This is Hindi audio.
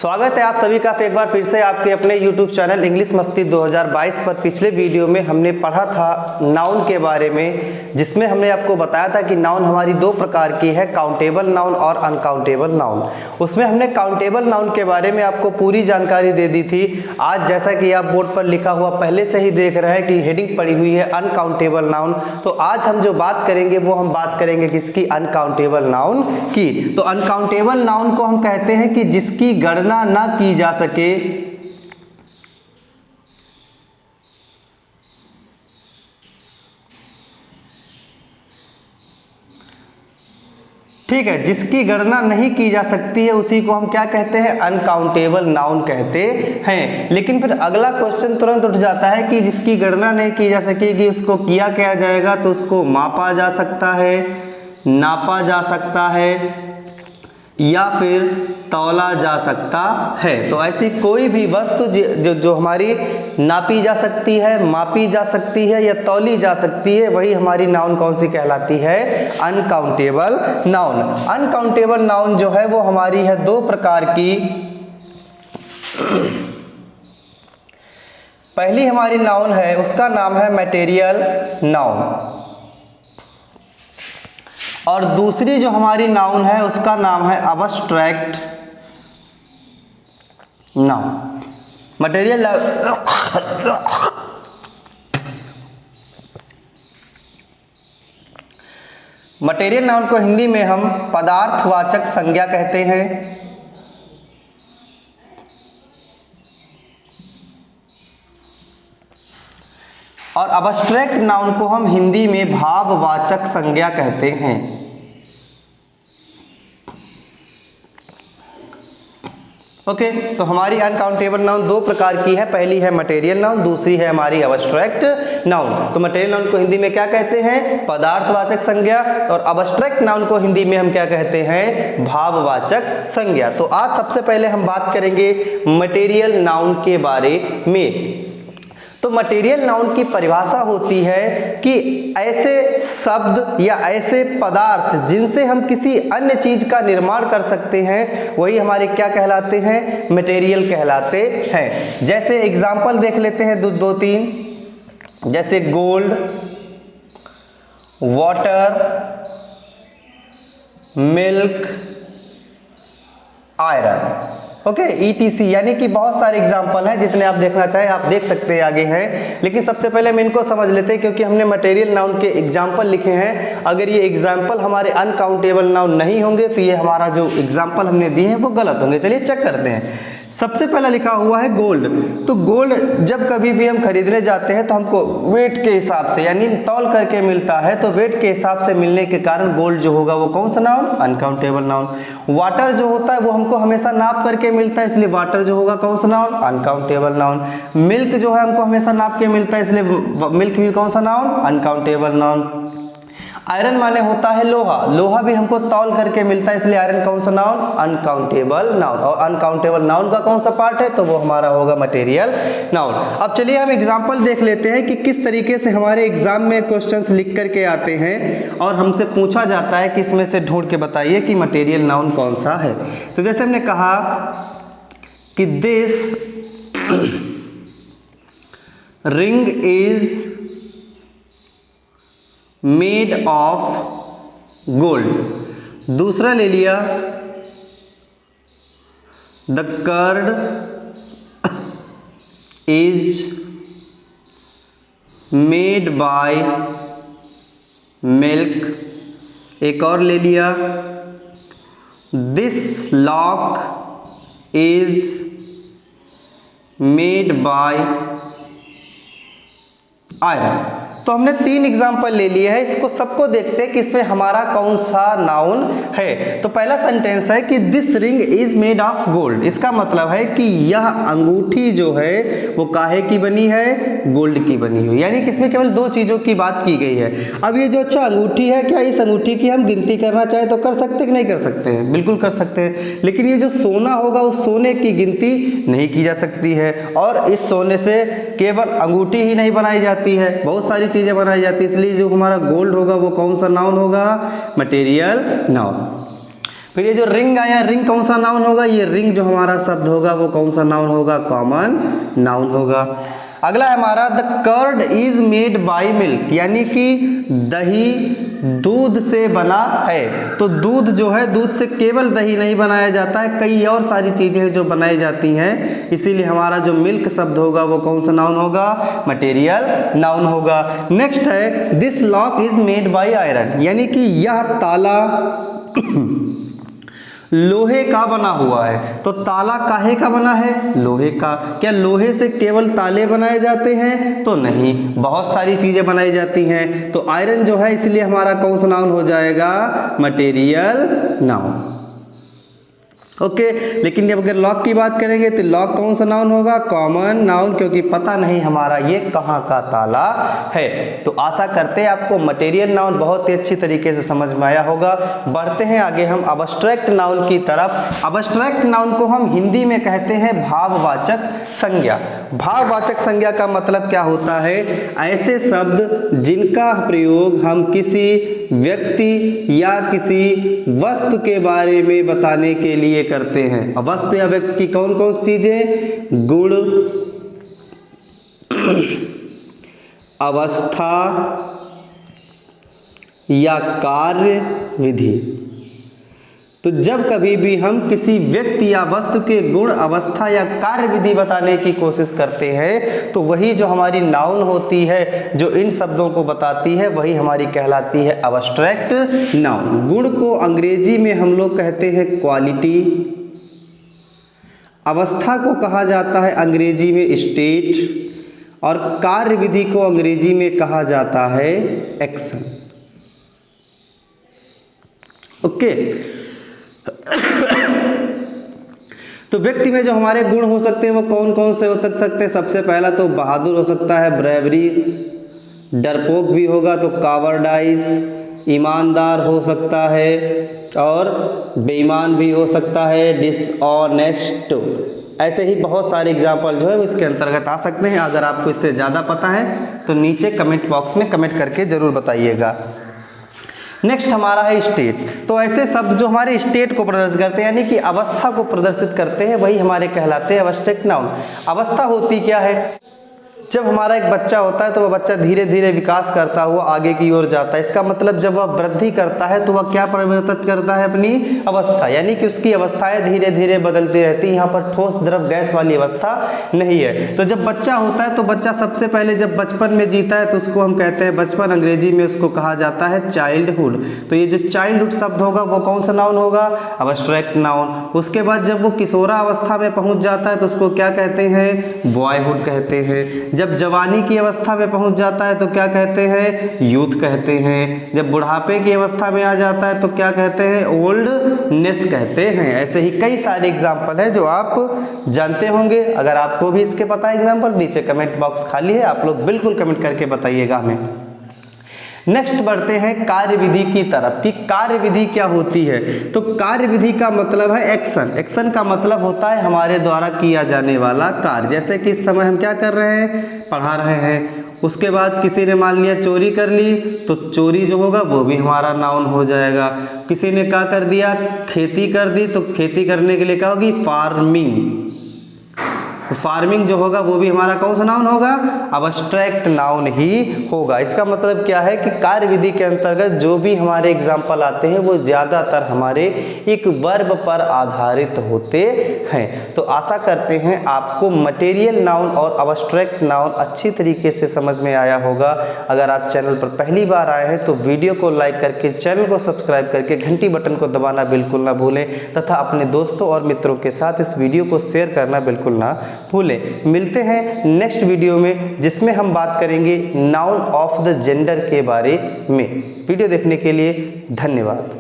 स्वागत है आप सभी का एक बार फिर से आपके अपने YouTube चैनल इंग्लिश मस्ती 2022 पर। पिछले वीडियो में हमने पढ़ा था नाउन के बारे में, जिसमें हमने आपको बताया था कि नाउन हमारी दो प्रकार की है, काउंटेबल नाउन और अनकाउंटेबल नाउन। उसमें हमने काउंटेबल नाउन के बारे में आपको पूरी जानकारी दे दी थी। आज जैसा कि आप बोर्ड पर लिखा हुआ पहले से ही देख रहे हैं कि हेडिंग पड़ी हुई है अनकाउंटेबल नाउन, तो आज हम जो बात करेंगे वो हम बात करेंगे किसकी? अनकाउंटेबल नाउन की। तो अनकाउंटेबल नाउन को हम कहते हैं कि जिसकी गणना ना की जा सके, ठीक है, जिसकी गणना नहीं की जा सकती है उसी को हम क्या कहते हैं? अनकाउंटेबल नाउन कहते हैं। लेकिन फिर अगला क्वेश्चन तुरंत उठ जाता है कि जिसकी गणना नहीं की जा सकेगी उसको किया क्या जाएगा? तो उसको मापा जा सकता है, नापा जा सकता है या फिर तौला जा सकता है। तो ऐसी कोई भी वस्तु जो हमारी नापी जा सकती है, मापी जा सकती है या तौली जा सकती है, वही हमारी नाउन कौन सी कहलाती है? Uncountable noun. अनकाउंटेबल नाउन जो है वो हमारी है दो प्रकार की। पहली हमारी नाउन है, उसका नाम है मटेरियल नाउन, और दूसरी जो हमारी नाउन है उसका नाम है abstract noun. Material material noun को हिंदी में हम पदार्थवाचक संज्ञा कहते हैं, और अबस्ट्रैक्ट नाउन को हम हिंदी में भाववाचक संज्ञा कहते हैं। ओके, तो हमारी अनकाउंटेबल नाउन दो प्रकार की है, पहली है मटेरियल नाउन, दूसरी है हमारी अबस्ट्रैक्ट नाउन। तो मटेरियल नाउन को हिंदी में क्या कहते हैं? पदार्थवाचक संज्ञा, और अबस्ट्रैक्ट नाउन को हिंदी में हम क्या कहते हैं? भाववाचक संज्ञा। तो आज सबसे पहले हम बात करेंगे मटेरियल नाउन के बारे में। तो मटेरियल नाउन की परिभाषा होती है कि ऐसे शब्द या ऐसे पदार्थ जिनसे हम किसी अन्य चीज का निर्माण कर सकते हैं, वही हमारे क्या कहलाते हैं? मटेरियल कहलाते हैं। जैसे एग्जाम्पल देख लेते हैं दो तीन, जैसे gold, water, milk, iron. Okay, ETC, यानी कि बहुत सारे एग्जाम्पल हैं, जितने आप देखना चाहें आप देख सकते हैं, आगे हैं। लेकिन सबसे पहले हम इनको समझ लेते हैं, क्योंकि हमने मटेरियल नाउन के एग्जाम्पल लिखे हैं। अगर ये एग्जाम्पल हमारे अनकाउंटेबल नाउन नहीं होंगे तो ये हमारा जो एग्जाम्पल हमने दिए हैं वो गलत होंगे। चलिए चेक करते हैं। सबसे पहला लिखा हुआ है गोल्ड। तो गोल्ड जब कभी भी हम खरीदने जाते हैं तो हमको वेट के हिसाब से, यानी तौल करके मिलता है, तो वेट के हिसाब से मिलने के कारण गोल्ड जो होगा वो कौन सा नाउन? Uncountable noun. वाटर जो होता है वो हमको हमेशा नाप करके मिलता है, इसलिए वाटर जो होगा कौन सा नाउन? Uncountable noun. मिल्क जो है हमको हमेशा नाप के मिलता है, इसलिए मिल्क भी कौन सा नाउन? Uncountable noun. आयरन माने होता है लोहा, लोहा भी हमको तौल करके मिलता है, इसलिए आयरन कौन सा नाउन? Uncountable noun. और अनकाउंटेबल नाउन का कौन सा पार्ट है? तो वो हमारा होगा मटेरियल नाउन। अब चलिए हम एग्जांपल देख लेते हैं कि किस तरीके से हमारे एग्जाम में क्वेश्चंस लिख करके आते हैं, और हमसे पूछा जाता है कि इसमें से ढूंढ के बताइए कि मटेरियल नाउन कौन सा है। तो जैसे हमने कहा कि this ring is made of gold. दूसरा ले लिया, the curd is made by milk. एक और ले लिया, this lock is made by iron. तो हमने तीन एग्जाम्पल ले लिए हैं, इसको सबको देखते हैं कि इसमें हमारा कौन सा नाउन है। तो पहला सेंटेंस है कि this ring is made of gold. इसका मतलब है कि यह अंगूठी जो है वो काहे की बनी है? गोल्ड की बनी हुई, यानी कि इसमें केवल दो चीजों की बात की गई है। अब ये जो अच्छा अंगूठी है, क्या इस अंगूठी की हम गिनती करना चाहे तो कर सकते कि नहीं कर सकते हैं? बिल्कुल कर सकते हैं। लेकिन ये जो सोना होगा उस सोने की गिनती नहीं की जा सकती है, और इस सोने से केवल अंगूठी ही नहीं बनाई जाती है, बहुत सारी चीजें बनाई जाती है। इसलिए जो हमारा गोल्ड होगा वो कौन सा नाउन होगा? Material noun. फिर ये जो रिंग आया, रिंग कौन सा नाउन होगा? ये रिंग जो हमारा शब्द होगा वो कौन सा नाउन होगा? कॉमन नाउन होगा। अगला है हमारा the curd is made by milk, यानी कि दही दूध से बना है। तो दूध जो है, दूध से केवल दही नहीं बनाया जाता है, कई और सारी चीजें जो बनाई जाती हैं, इसीलिए हमारा जो मिल्क शब्द होगा वो कौन सा नाउन होगा? मटेरियल नाउन होगा। नेक्स्ट है this lock is made by iron, यानी कि यह ताला लोहे का बना हुआ है। तो ताला काहे का बना है? लोहे का। क्या लोहे से केवल ताले बनाए जाते हैं? तो नहीं, बहुत सारी चीजें बनाई जाती हैं। तो आयरन जो है इसलिए हमारा कौन सा नाउन हो जाएगा? Material noun. ओके, लेकिन जब अगर लॉक की बात करेंगे तो लॉक कौन सा नाउन होगा? कॉमन नाउन, क्योंकि पता नहीं हमारा ये कहाँ का ताला है। तो आशा करते हैं आपको मटेरियल नाउन बहुत ही अच्छी तरीके से समझ में आया होगा। बढ़ते हैं आगे हम अब्स्ट्रैक्ट नाउन की तरफ। अब्स्ट्रैक्ट नाउन को हम हिंदी में कहते हैं भाववाचक संज्ञा। भाववाचक संज्ञा का मतलब क्या होता है? ऐसे शब्द जिनका प्रयोग हम किसी व्यक्ति या किसी वस्तु के बारे में बताने के लिए करते हैं। वस्तु या व्यक्ति की कौन कौन सी चीजें? गुण, अवस्था या कार्य विधि। तो जब कभी भी हम किसी व्यक्ति या वस्तु के गुण, अवस्था या कार्य विधि बताने की कोशिश करते हैं तो वही जो हमारी नाउन होती है, जो इन शब्दों को बताती है, वही हमारी कहलाती है अब्स्ट्रैक्ट नाउन। गुण को अंग्रेजी में हम लोग कहते हैं क्वालिटी, अवस्था को कहा जाता है अंग्रेजी में स्टेट, और कार्य विधि को अंग्रेजी में कहा जाता है एक्शन। ओके, तो व्यक्ति में जो हमारे गुण हो सकते हैं वो कौन कौन से हो सकते हैं? सबसे पहला तो बहादुर हो सकता है, ब्रेवरी। डरपोक भी होगा तो कावर्डाइज। ईमानदार हो सकता है, और बेईमान भी हो सकता है, डिसऑनेस्ट। ऐसे ही बहुत सारे एग्जाम्पल जो है वो इसके अंतर्गत आ सकते हैं। अगर आपको इससे ज़्यादा पता है तो नीचे कमेंट बॉक्स में कमेंट करके ज़रूर बताइएगा। नेक्स्ट हमारा है स्टेट। तो ऐसे शब्द जो हमारे स्टेट को प्रदर्शित करते हैं, यानी कि अवस्था को प्रदर्शित करते हैं, वही हमारे कहलाते हैं अब्स्ट्रैक्ट नाउन। अवस्था होती क्या है? जब हमारा एक बच्चा होता है तो वह बच्चा धीरे धीरे विकास करता हुआ आगे की ओर जाता है। इसका मतलब जब वह वृद्धि करता है तो वह क्या परिवर्तित करता है? अपनी अवस्था, यानी कि उसकी अवस्थाएं धीरे धीरे बदलती रहती है। यहाँ पर ठोस द्रव गैस वाली अवस्था नहीं है। तो जब बच्चा होता है तो बच्चा सबसे पहले जब बचपन में जीता है तो उसको हम कहते हैं बचपन, अंग्रेजी में उसको कहा जाता है चाइल्डहुड। तो ये जो चाइल्डहुड शब्द होगा वो कौन सा नाउन होगा? Abstract noun. उसके बाद जब वो किशोरावस्था में पहुंच जाता है तो उसको क्या कहते हैं? बॉयहुड कहते हैं। जब जवानी की अवस्था में पहुंच जाता है तो क्या कहते हैं? यूथ कहते हैं। जब बुढ़ापे की अवस्था में आ जाता है तो क्या कहते हैं? ओल्डनेस कहते हैं। ऐसे ही कई सारे एग्जाम्पल हैं जो आप जानते होंगे। अगर आपको भी इसके पता है एग्जाम्पल, नीचे कमेंट बॉक्स खाली है, आप लोग बिल्कुल कमेंट करके बताइएगा हमें। नेक्स्ट बढ़ते हैं कार्य विधि की तरफ कि कार्य विधि क्या होती है। तो कार्य विधि का मतलब है एक्शन। एक्शन का मतलब होता है हमारे द्वारा किया जाने वाला कार्य। जैसे कि इस समय हम क्या कर रहे हैं? पढ़ा रहे हैं। उसके बाद किसी ने मान लिया चोरी कर ली तो चोरी जो होगा वो भी हमारा नाउन हो जाएगा। किसी ने क्या कर दिया? खेती कर दी, तो खेती करने के लिए क्या होगी? फार्मिंग। तो फार्मिंग जो होगा वो भी हमारा कौन सा नाउन होगा? अब्स्ट्रैक्ट नाउन ही होगा। इसका मतलब क्या है कि कार्य विधि के अंतर्गत जो भी हमारे एग्जाम्पल आते हैं वो ज़्यादातर हमारे एक वर्ब पर आधारित होते हैं। तो आशा करते हैं आपको मटेरियल नाउन और अब्स्ट्रैक्ट नाउन अच्छी तरीके से समझ में आया होगा। अगर आप चैनल पर पहली बार आए हैं तो वीडियो को लाइक करके, चैनल को सब्सक्राइब करके घंटी बटन को दबाना बिल्कुल ना भूलें, तथा अपने दोस्तों और मित्रों के साथ इस वीडियो को शेयर करना बिल्कुल ना भूलें। मिलते हैं नेक्स्ट वीडियो में जिसमें हम बात करेंगे नाउन ऑफ द जेंडर के बारे में। वीडियो देखने के लिए धन्यवाद।